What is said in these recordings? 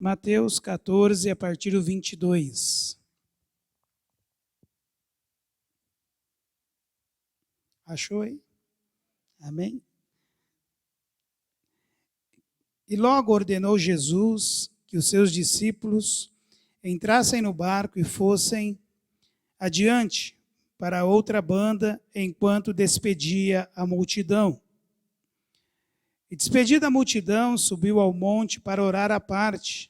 Mateus 14, a partir do 22. Achou aí? Amém? E logo ordenou Jesus que os seus discípulos entrassem no barco e fossem adiante para outra banda, enquanto despedia a multidão. E despedida a multidão, subiu ao monte para orar à parte.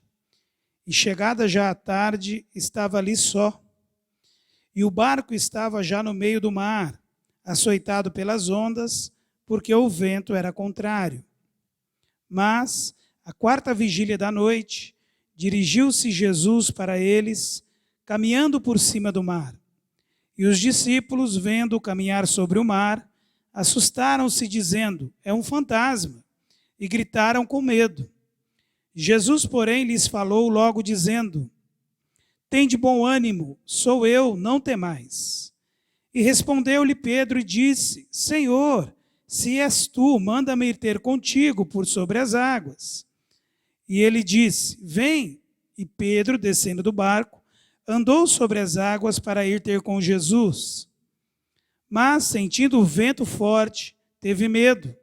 E chegada já a tarde, estava ali só. E o barco estava já no meio do mar, açoitado pelas ondas, porque o vento era contrário. Mas, à quarta vigília da noite, dirigiu-se Jesus para eles, caminhando por cima do mar. E os discípulos, vendo-o caminhar sobre o mar, assustaram-se, dizendo: é um fantasma, e gritaram com medo. Jesus, porém, lhes falou logo, dizendo: tende bom ânimo, sou eu, não temais. E respondeu-lhe Pedro e disse: Senhor, se és tu, manda-me ir ter contigo por sobre as águas. E ele disse: vem. E Pedro, descendo do barco, andou sobre as águas para ir ter com Jesus. Mas, sentindo o vento forte, teve medo,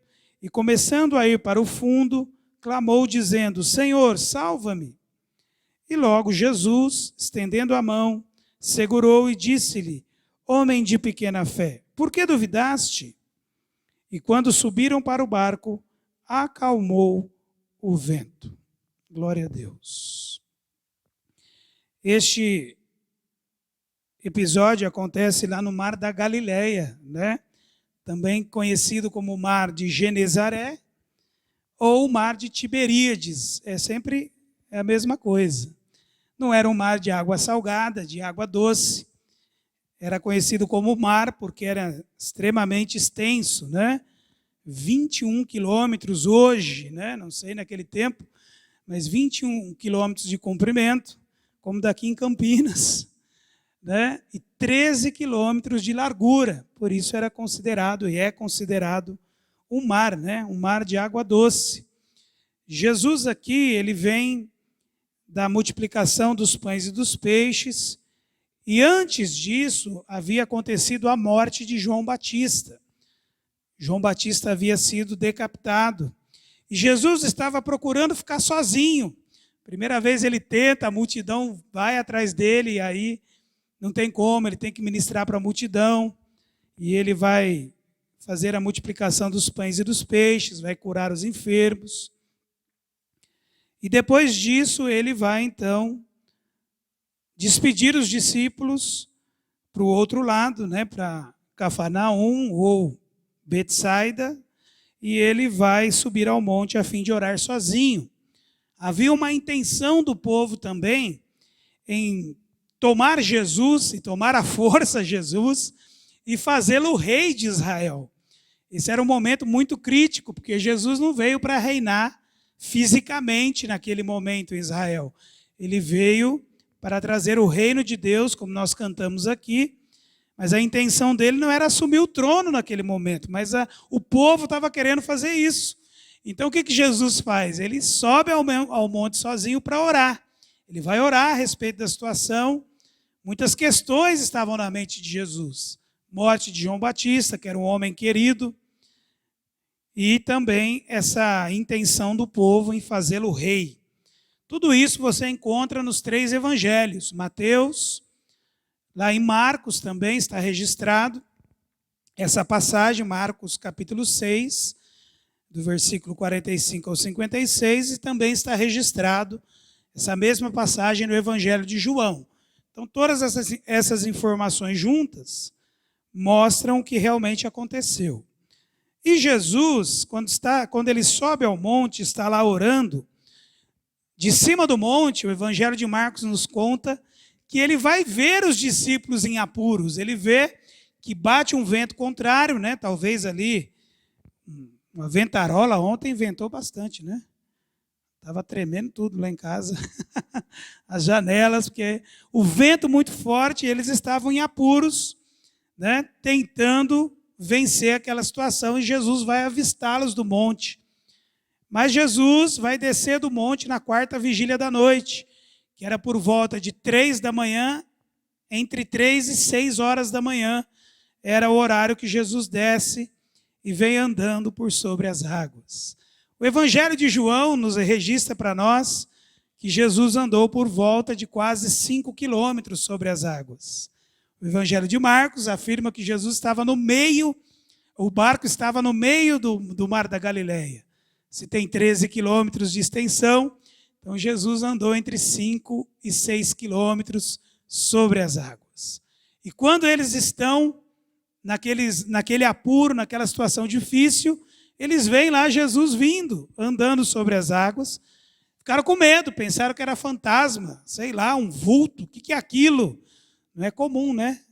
e começando a ir para o fundo, clamou, dizendo: Senhor, salva-me. E logo Jesus, estendendo a mão, segurou e disse-lhe: homem de pequena fé, por que duvidaste? E quando subiram para o barco, acalmou o vento. Glória a Deus. Este episódio acontece lá no Mar da Galileia, né? Também conhecido como o Mar de Genezaré ou o Mar de Tiberíades. É sempre a mesma coisa. Não era um mar de água salgada, de água doce. Era conhecido como mar porque era extremamente extenso, né? 21 quilômetros hoje, né? Não sei naquele tempo, mas 21 quilômetros de comprimento, como daqui em Campinas, né? E 13 quilômetros de largura. Por isso era considerado e é considerado um mar, né? Um mar de água doce. Jesus aqui, ele vem da multiplicação dos pães e dos peixes, e antes disso havia acontecido a morte de João Batista. João Batista havia sido decapitado. E Jesus estava procurando ficar sozinho. Primeira vez ele tenta, a multidão vai atrás dele, e aí não tem como, ele tem que ministrar para a multidão. E ele vai fazer a multiplicação dos pães e dos peixes, vai curar os enfermos. E depois disso ele vai então despedir os discípulos para o outro lado, né, para Cafarnaum ou Betsaida, e ele vai subir ao monte a fim de orar sozinho. Havia uma intenção do povo também em tomar Jesus e tomar à força Jesus e fazê-lo rei de Israel. Esse era um momento muito crítico, porque Jesus não veio para reinar fisicamente naquele momento em Israel. Ele veio para trazer o reino de Deus, como nós cantamos aqui, mas a intenção dele não era assumir o trono naquele momento, mas o povo estava querendo fazer isso. Então o que Jesus faz? Ele sobe ao monte sozinho para orar. Ele vai orar a respeito da situação. Muitas questões estavam na mente de Jesus. Morte de João Batista, que era um homem querido, e também essa intenção do povo em fazê-lo rei. Tudo isso você encontra nos 3 evangelhos. Mateus, lá em Marcos também está registrado essa passagem, Marcos capítulo 6, do versículo 45 ao 56, e também está registrado essa mesma passagem no Evangelho de João. Então, todas essas informações juntas mostram o que realmente aconteceu. E Jesus, quando ele sobe ao monte, está lá orando, de cima do monte, o Evangelho de Marcos nos conta que ele vai ver os discípulos em apuros. Ele vê que bate um vento contrário, né? Talvez ali, uma ventarola ontem ventou bastante, né? Estava tremendo tudo lá em casa, as janelas, porque o vento muito forte, eles estavam em apuros, né? Tentando vencer aquela situação, e Jesus vai avistá-los do monte. Mas Jesus vai descer do monte na quarta vigília da noite, que era por volta de 3 da manhã, entre 3 e 6 horas da manhã, era o horário que Jesus desce e vem andando por sobre as águas. O Evangelho de João nos registra para nós que Jesus andou por volta de quase 5 quilômetros sobre as águas. O Evangelho de Marcos afirma que Jesus estava no meio, o barco estava no meio do mar da Galileia. Se tem 13 quilômetros de extensão, então Jesus andou entre 5 e 6 quilômetros sobre as águas. E quando eles estão naquele apuro, naquela situação difícil, eles veem lá Jesus vindo, andando sobre as águas. Ficaram com medo, pensaram que era fantasma, sei lá, um vulto, o que é aquilo? Não é comum, né?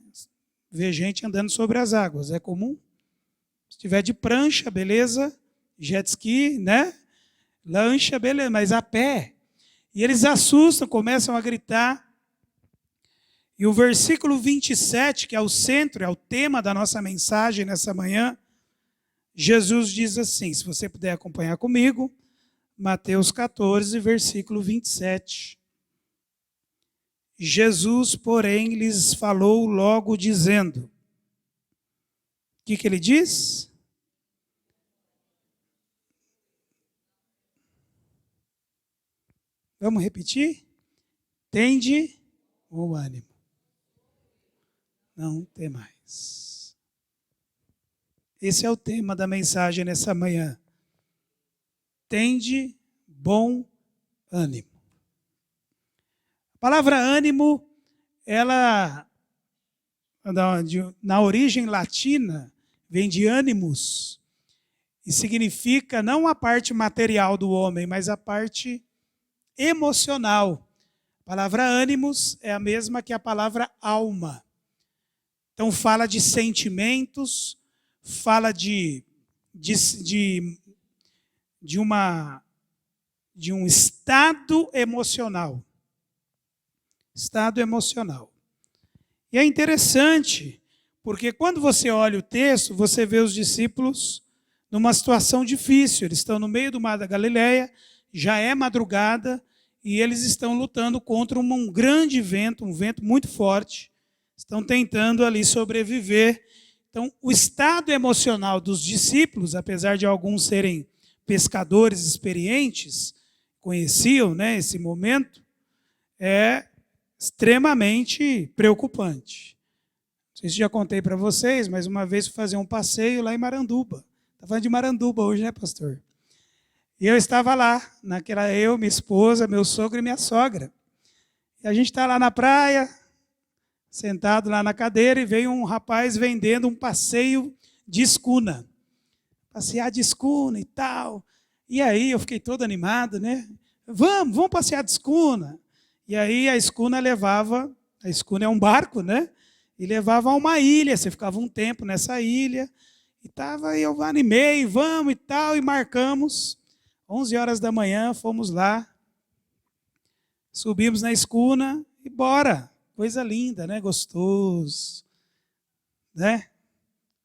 Ver gente andando sobre as águas, é comum? Se tiver de prancha, beleza, jet ski, né? Lancha, beleza, mas a pé. E eles assustam, começam a gritar. E o versículo 27, que é o centro, é o tema da nossa mensagem nessa manhã, Jesus diz assim, se você puder acompanhar comigo, Mateus 14, versículo 27. Jesus, porém, lhes falou logo dizendo, o que ele diz? Vamos repetir? Tende bom ânimo. Não tem mais. Esse é o tema da mensagem nessa manhã. Tende bom ânimo. A palavra ânimo, ela, na origem latina, vem de animus, e significa não a parte material do homem, mas a parte emocional. A palavra ânimos é a mesma que a palavra alma. Então fala de sentimentos, fala de um estado emocional. Estado emocional. E é interessante, porque quando você olha o texto, você vê os discípulos numa situação difícil. Eles estão no meio do mar da Galileia, já é madrugada, e eles estão lutando contra um grande vento, um vento muito forte. Estão tentando ali sobreviver. Então, o estado emocional dos discípulos, apesar de alguns serem pescadores experientes, conheciam, né, esse momento, é extremamente preocupante. Não sei se já contei para vocês, mas uma vez fui fazer um passeio lá em Maranduba. Está falando de Maranduba hoje, né, pastor? E eu estava lá, eu, minha esposa, meu sogro e minha sogra. E a gente está lá na praia, sentado lá na cadeira, e veio um rapaz vendendo um passeio de escuna. Passear de escuna e tal. E aí eu fiquei todo animado, né? Vamos passear de escuna. E aí a escuna é um barco, né? E levava a uma ilha, você ficava um tempo nessa ilha. E eu animei, vamos e tal, e marcamos. 11 horas da manhã, fomos lá. Subimos na escuna e bora. Coisa linda, né? Gostoso. Né?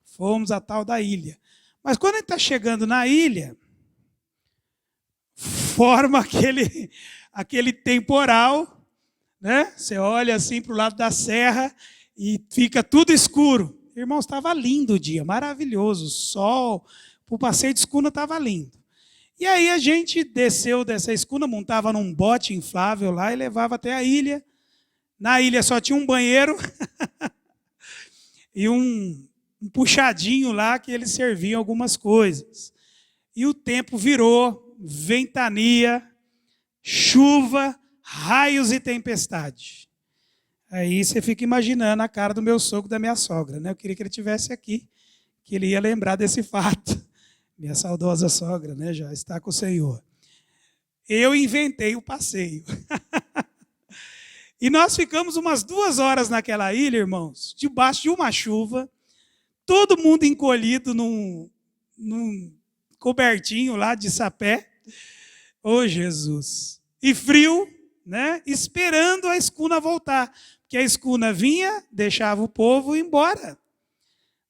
Fomos à tal da ilha. Mas quando a gente está chegando na ilha, forma aquele temporal, né? Você olha assim para o lado da serra e fica tudo escuro. Irmãos, estava lindo o dia, maravilhoso, o sol, o passeio de escuna estava lindo. E aí a gente desceu dessa escuna, montava num bote inflável lá e levava até a ilha. Na ilha só tinha um banheiro e um puxadinho lá que eles serviam algumas coisas. E o tempo virou, ventania, chuva, raios e tempestade. Aí você fica imaginando a cara do meu sogro e da minha sogra, né? Eu queria que ele estivesse aqui, que ele ia lembrar desse fato. Minha saudosa sogra, né? Já está com o Senhor. Eu inventei o passeio. E nós ficamos umas 2 horas naquela ilha, irmãos, debaixo de uma chuva, todo mundo encolhido num cobertinho lá de sapé. Ô, Jesus! E frio, né? Esperando a escuna voltar. Porque a escuna vinha, deixava o povo ir embora.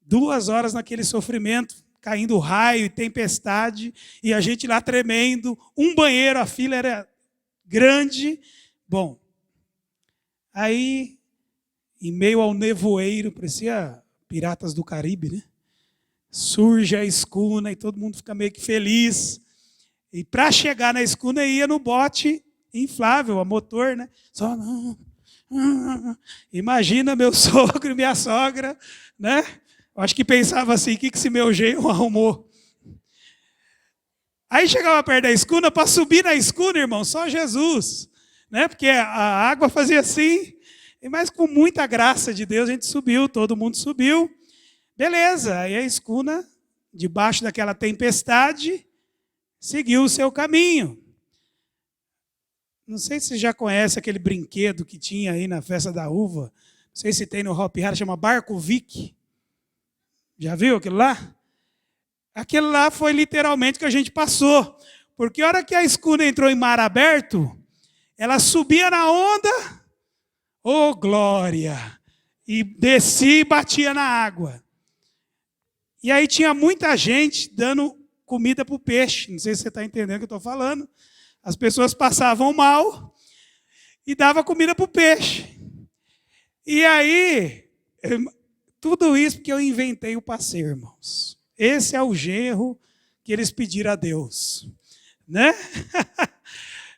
2 horas naquele sofrimento, caindo raio e tempestade, e a gente lá tremendo, um banheiro, a fila era grande. Bom, aí, em meio ao nevoeiro, parecia Piratas do Caribe, né? Surge a escuna e todo mundo fica meio que feliz. E para chegar na escuna ia no bote inflável, a motor, né? Só imagina meu sogro e minha sogra, né? Eu acho que pensava assim, o que esse meu genro arrumou? Aí chegava perto da escuna, para subir na escuna, irmão, só Jesus, né? Porque a água fazia assim, mas com muita graça de Deus a gente subiu, todo mundo subiu. Beleza, aí a escuna, debaixo daquela tempestade, seguiu o seu caminho. Não sei se você já conhece aquele brinquedo que tinha aí na festa da uva, não sei se tem no Hopi Hari, chama Barco Vic. Já viu aquilo lá? Aquele lá foi literalmente que a gente passou. Porque a hora que a escuna entrou em mar aberto, ela subia na onda, oh glória, e descia e batia na água. E aí tinha muita gente dando comida para o peixe. Não sei se você está entendendo o que eu estou falando. As pessoas passavam mal e davam comida para o peixe. E aí, tudo isso porque eu inventei o passeio, irmãos. Esse é o genro que eles pediram a Deus. Né?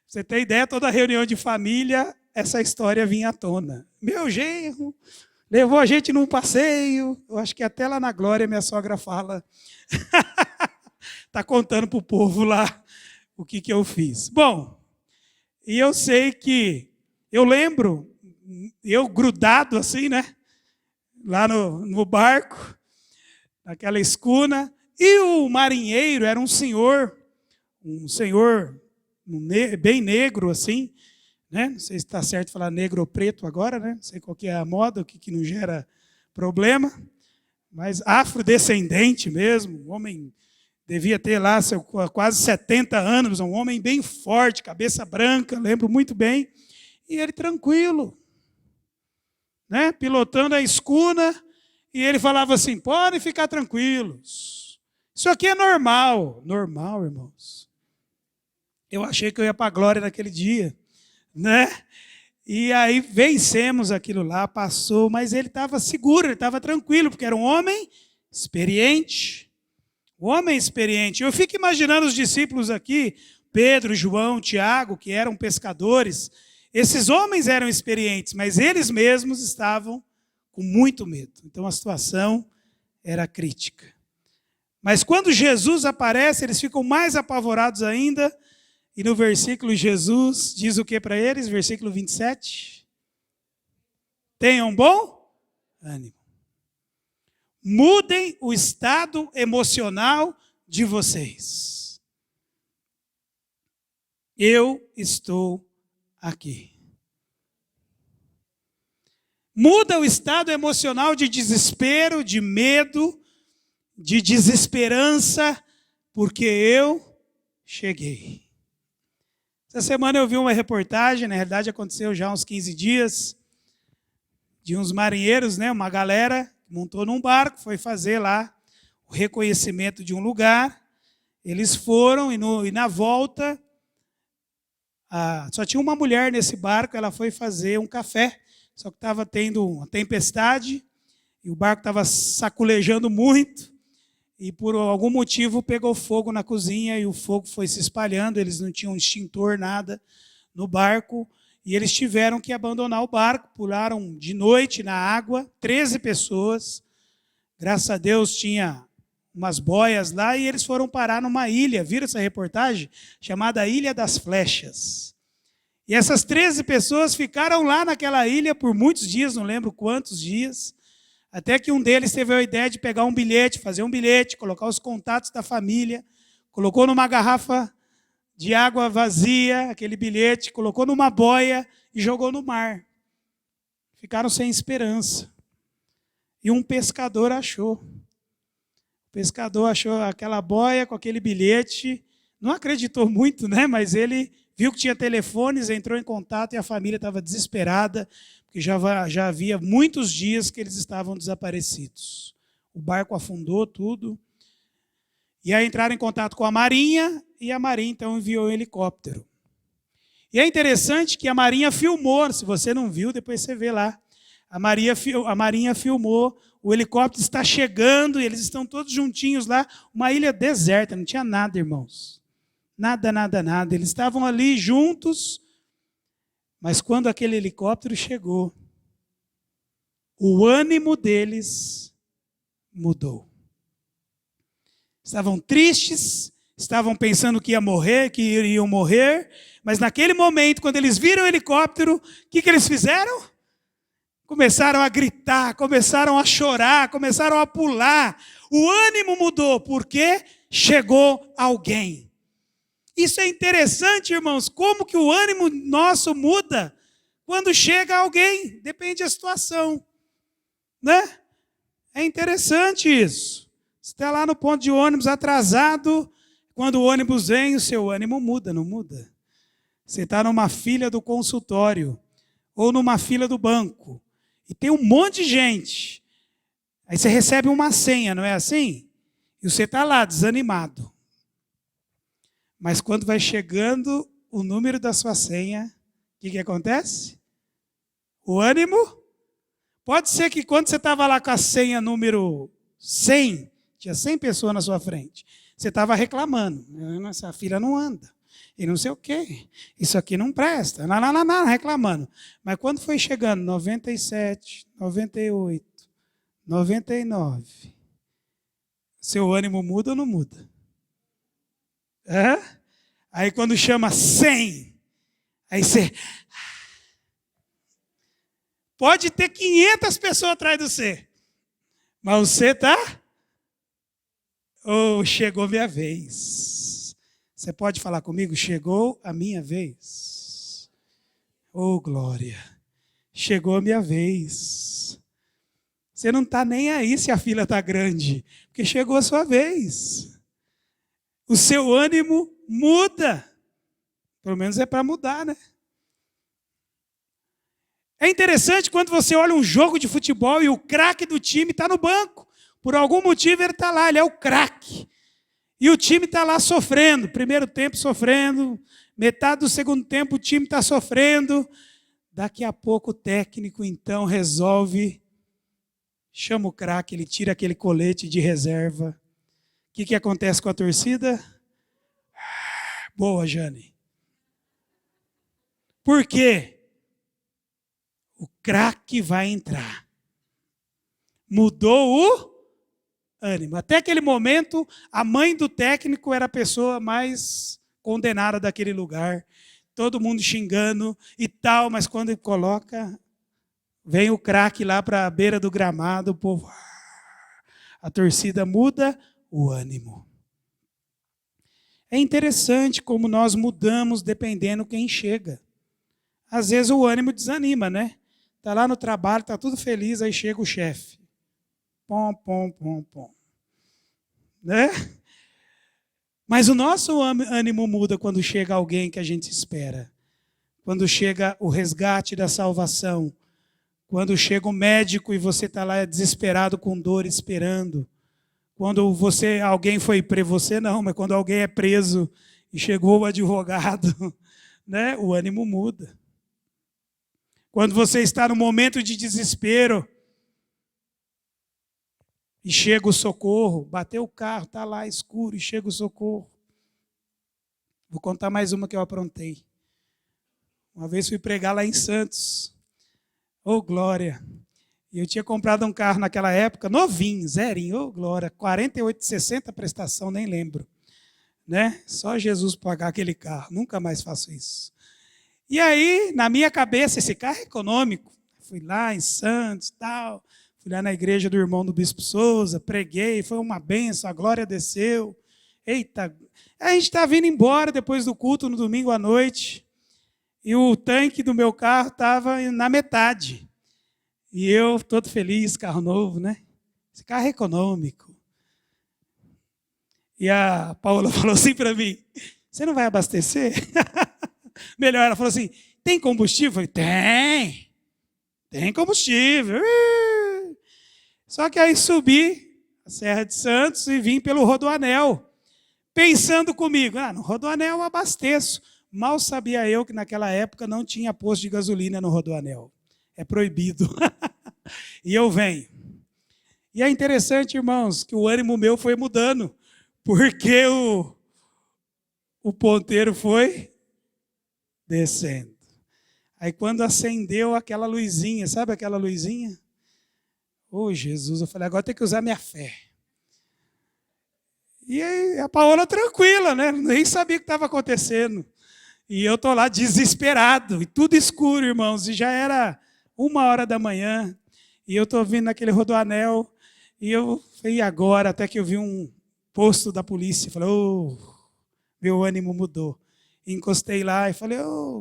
Você tem ideia, toda reunião de família, essa história vinha à tona. Meu genro levou a gente num passeio. Eu acho que até lá na Glória minha sogra fala. Está contando para o povo lá o que eu fiz. Bom, e eu sei que, eu lembro, eu grudado assim, né? Lá no barco, naquela escuna, e o marinheiro era um senhor bem negro assim, né? Não sei se está certo falar negro ou preto agora, né? Não sei qual que é a moda, o que não gera problema, mas afrodescendente mesmo, um homem devia ter lá quase 70 anos, um homem bem forte, cabeça branca, lembro muito bem, e ele tranquilo, né? Pilotando a escuna, e ele falava assim, podem ficar tranquilos, isso aqui é normal, irmãos. Eu achei que eu ia para a glória naquele dia, né? E aí vencemos aquilo lá, passou, mas ele estava seguro, ele estava tranquilo, porque era um homem experiente. Um homem experiente. Eu fico imaginando os discípulos aqui, Pedro, João, Tiago, que eram pescadores. Esses homens eram experientes, mas eles mesmos estavam com muito medo. Então a situação era crítica. Mas quando Jesus aparece, eles ficam mais apavorados ainda. E no versículo, Jesus diz o que para eles? Versículo 27. Tenham bom ânimo. Mudem o estado emocional de vocês. Eu estou aqui. Muda o estado emocional de desespero, de medo, de desesperança, porque eu cheguei. Essa semana eu vi uma reportagem, na realidade aconteceu já há uns 15 dias, de uns marinheiros, né, uma galera montou num barco, foi fazer lá o reconhecimento de um lugar. Eles foram e na volta, só tinha uma mulher nesse barco, ela foi fazer um café, só que estava tendo uma tempestade, e o barco estava saculejando muito, e por algum motivo pegou fogo na cozinha, e o fogo foi se espalhando, eles não tinham extintor, nada no barco, e eles tiveram que abandonar o barco, pularam de noite na água, 13 pessoas, graças a Deus tinha umas boias lá, e eles foram parar numa ilha, viram essa reportagem? Chamada Ilha das Flechas. E essas 13 pessoas ficaram lá naquela ilha por muitos dias, não lembro quantos dias, até que um deles teve a ideia de pegar um bilhete, fazer um bilhete, colocar os contatos da família, colocou numa garrafa de água vazia, aquele bilhete, colocou numa boia e jogou no mar. Ficaram sem esperança. E um pescador achou. O pescador achou aquela boia com aquele bilhete, não acreditou muito, né? Mas ele viu que tinha telefones, entrou em contato e a família estava desesperada, porque já havia muitos dias que eles estavam desaparecidos. O barco afundou tudo. E aí entraram em contato com a Marinha, e a Marinha então enviou um helicóptero. E é interessante que a Marinha filmou, se você não viu, depois você vê lá. A Marinha filmou, o helicóptero está chegando, e eles estão todos juntinhos lá, uma ilha deserta, não tinha nada, irmãos. Nada, nada, nada. Eles estavam ali juntos, mas quando aquele helicóptero chegou, o ânimo deles mudou. Estavam tristes, estavam pensando que ia morrer, que iriam morrer, mas naquele momento, quando eles viram o helicóptero, o que eles fizeram? Começaram a gritar, começaram a chorar, começaram a pular. O ânimo mudou, porque chegou alguém. Isso é interessante, irmãos, como que o ânimo nosso muda quando chega alguém, depende da situação, né? É interessante isso. Você está lá no ponto de ônibus atrasado, quando o ônibus vem, o seu ânimo muda, não muda? Você está numa fila do consultório, ou numa fila do banco, e tem um monte de gente. Aí você recebe uma senha, não é assim? E você está lá, desanimado. Mas quando vai chegando o número da sua senha, o que acontece? O ânimo. Pode ser que quando você estava lá com a senha número 100, tinha 100 pessoas na sua frente, você estava reclamando. Essa fila não anda. E não sei o quê. Isso aqui não presta. Não, reclamando. Mas quando foi chegando 97, 98, 99, seu ânimo muda ou não muda? Aí quando chama 100, aí você... Pode ter 500 pessoas atrás de você, mas você está... Oh, chegou minha vez. Você pode falar comigo? Chegou a minha vez. Oh, glória. Chegou a minha vez. Você não está nem aí se a fila está grande, porque chegou a sua vez. O seu ânimo muda. Pelo menos é para mudar, né? É interessante quando você olha um jogo de futebol e o craque do time está no banco. Por algum motivo ele está lá, ele é o craque. E o time está lá sofrendo. Primeiro tempo sofrendo, metade do segundo tempo o time está sofrendo. Daqui a pouco o técnico então resolve, chama o craque, ele tira aquele colete de reserva. O que acontece com a torcida? Boa, Jane. Por quê? O craque vai entrar. Mudou o ânimo. Até aquele momento, a mãe do técnico era a pessoa mais condenada daquele lugar. Todo mundo xingando e tal, mas quando ele coloca, vem o craque lá para a beira do gramado, o povo... A torcida muda o ânimo. É interessante como nós mudamos dependendo quem chega. Às vezes o ânimo desanima, né? Está lá no trabalho, está tudo feliz, aí chega o chefe. Pom, pom, pom, pom. Né? Mas o nosso ânimo muda quando chega alguém que a gente espera. Quando chega o resgate da salvação. Quando chega o médico e você está lá desesperado com dor, esperando. Quando alguém foi preso, você não, mas quando alguém é preso e chegou o advogado, né? O ânimo muda. Quando você está no momento de desespero e chega o socorro, bateu o carro, está lá escuro e chega o socorro. Vou contar mais uma que eu aprontei. Uma vez fui pregar lá em Santos. Oh, glória! E eu tinha comprado um carro naquela época, novinho, zerinho, oh, glória, 48,60 prestação, nem lembro. Né? Só Jesus pagar aquele carro, nunca mais faço isso. E aí, na minha cabeça, esse carro é econômico. Fui lá em Santos, tal, fui lá na igreja do irmão do Bispo Souza, preguei, foi uma benção, a glória desceu. Eita, a gente está vindo embora depois do culto no domingo à noite, e o tanque do meu carro estava na metade. E eu, todo feliz, carro novo, né? Esse carro é econômico. E a Paula falou assim para mim, você não vai abastecer? Melhor, ela falou assim, tem combustível? Eu falei, tem combustível. Só que aí subi a Serra de Santos e vim pelo Rodoanel. pensando comigo, no Rodoanel eu abasteço. Mal sabia eu que naquela época não tinha posto de gasolina no Rodoanel. É proibido. E eu venho. E é interessante, irmãos, que o ânimo meu foi mudando, porque o ponteiro foi descendo. Aí quando acendeu aquela luzinha, sabe aquela luzinha? Oh, Jesus, eu falei, agora tem que usar minha fé. E aí a Paola tranquila, né? Nem sabia o que estava acontecendo. E eu estou lá desesperado, e tudo escuro, irmãos, e já era 1h da manhã, e eu estou vindo naquele Rodoanel, e eu falei, e agora? Até que eu vi um posto da polícia, falei, meu ânimo mudou. Encostei lá e falei,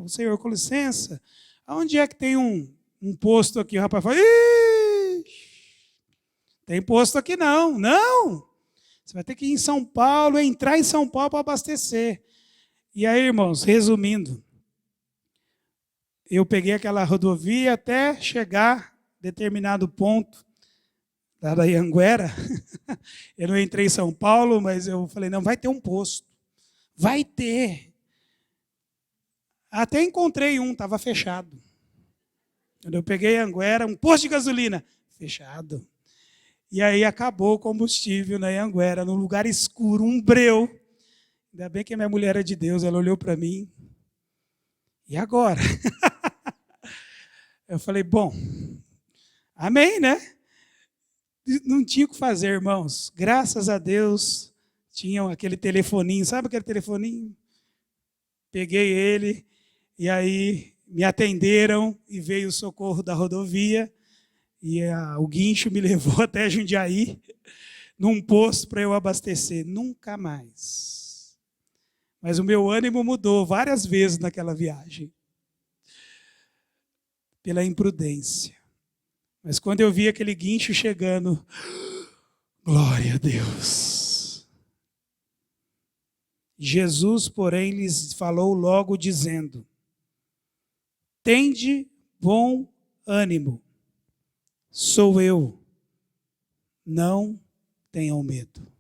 senhor, com licença, aonde é que tem um posto aqui? O rapaz falou, tem posto aqui não, não, você vai ter que ir em São Paulo, entrar em São Paulo para abastecer. E aí, irmãos, resumindo, eu peguei aquela rodovia até chegar a determinado ponto, lá da Anhanguera. Eu não entrei em São Paulo, mas eu falei, não, vai ter um posto. Vai ter. Até encontrei um, estava fechado. Quando eu peguei a Anhanguera, um posto de gasolina, fechado. E aí acabou o combustível na Anhanguera, num lugar escuro, um breu. Ainda bem que a minha mulher é de Deus, ela olhou para mim. E agora? Eu falei, bom, amém, né? Não tinha o que fazer, irmãos. Graças a Deus, tinham aquele telefoninho, sabe aquele telefoninho? Peguei ele, e aí me atenderam, e veio o socorro da rodovia, e o guincho me levou até Jundiaí, num posto para eu abastecer. Nunca mais. Mas o meu ânimo mudou várias vezes naquela viagem, pela imprudência. Mas quando eu vi aquele guincho chegando, glória a Deus. Jesus, porém, lhes falou logo dizendo, tende bom ânimo, sou eu, não tenham medo.